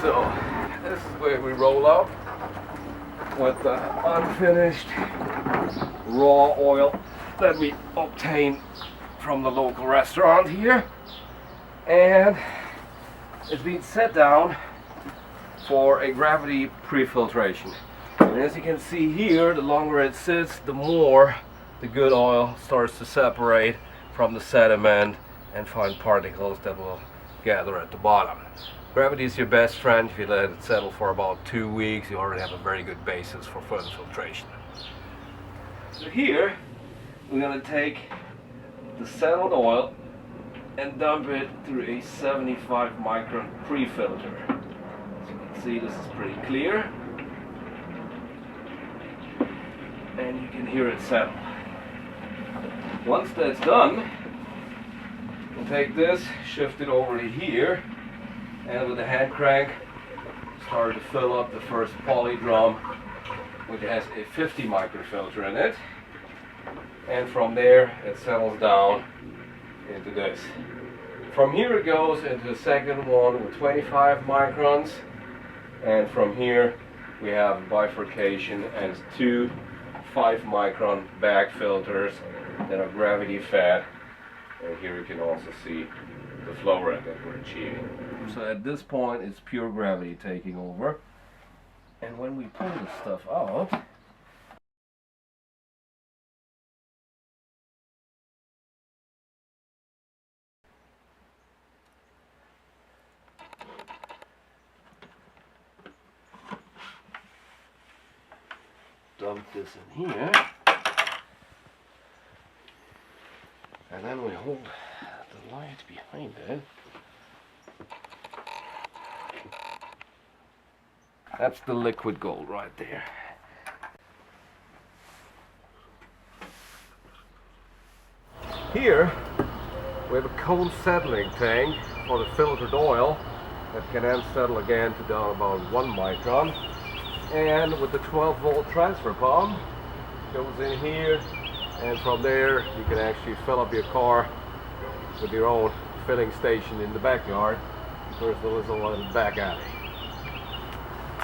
So this is where we roll up with the unfinished raw oil that we obtain from the local restaurant here, and it's been set down for a gravity pre-filtration. And as you can see here, the longer it sits, the more the good oil starts to separate from the sediment and fine particles that will gather at the bottom. Gravity is your best friend. If you let it settle for about 2 weeks, you already have a very good basis for further filtration. So here, we're going to take the settled oil and dump it through a 75 micron pre-filter. As you can see, this is pretty clear, and you can hear it settle. Once that's done, we'll take this, shift it over to here, and with the hand crank start to fill up the first poly drum, which has a 50 micron filter in it, and from there it settles down into this. From here it goes into the second one with 25 microns, and from here we have bifurcation and 2 5 micron bag filters that are gravity fed, and here you can also see the flow rate that we're achieving. So at this point it's pure gravity taking over, and when we pull this stuff out, dump this in here, and then we hold the light behind it. That's the liquid gold right there. Here we have a cone settling tank for the filtered oil that can then settle again to down about 1 micron. And with the 12 volt transfer pump, goes in here, and from there you can actually fill up your car with your own filling station in the backyard. There's the little back alley.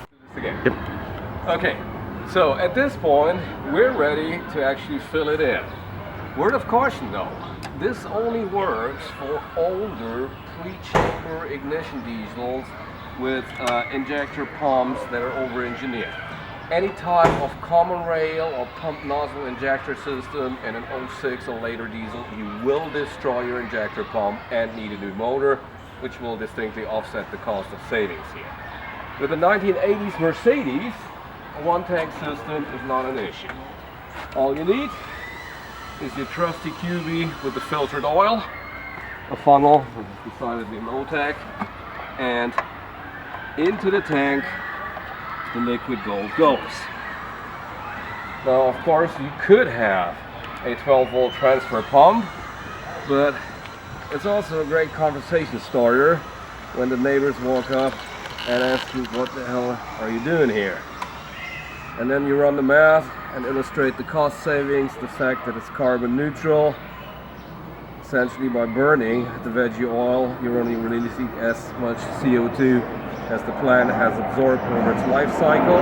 Do this again. Yep. Okay, so at this point we're ready to actually fill it in. Word of caution though, this only works for older pre-chamber ignition diesels with injector pumps that are over-engineered. Any type of common rail or pump nozzle injector system in an 06 or later diesel, you will destroy your injector pump and need a new motor, which will distinctly offset the cost of savings here. With the 1980s Mercedes, a one-tank system is not an issue. All you need is your trusty QB with the filtered oil, a funnel, which is decidedly low-tech, and into the tank the liquid gold goes. Now of course you could have a 12 volt transfer pump, but it's also a great conversation starter when the neighbors walk up and ask you, what the hell are you doing here? And then you run the math and illustrate the cost savings, the fact that it's carbon neutral. Essentially by burning the veggie oil, you're only releasing as much CO2 as the plant has absorbed over its life cycle,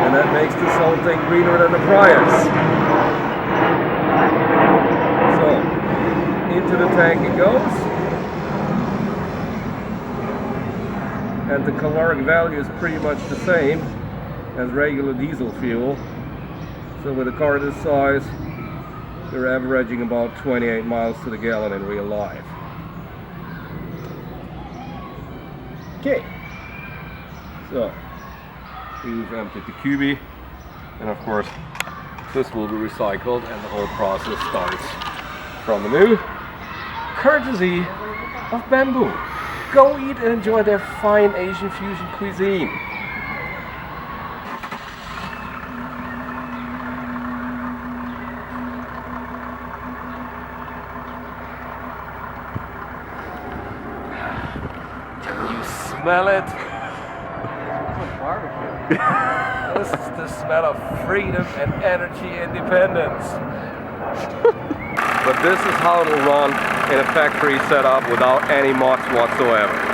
and that makes this whole thing greener than the Prius. So into the tank it goes, and the caloric value is pretty much the same as regular diesel fuel. So with a car this size, they're averaging about 28 miles to the gallon in real life. Okay, so we've emptied the QB, and of course this will be recycled and the whole process starts from anew, courtesy of Bambu. Go eat and enjoy their fine Asian fusion cuisine. Smell it. Barbecue. This is the smell of freedom and energy independence. But this is how it'll run in a factory setup without any mods whatsoever.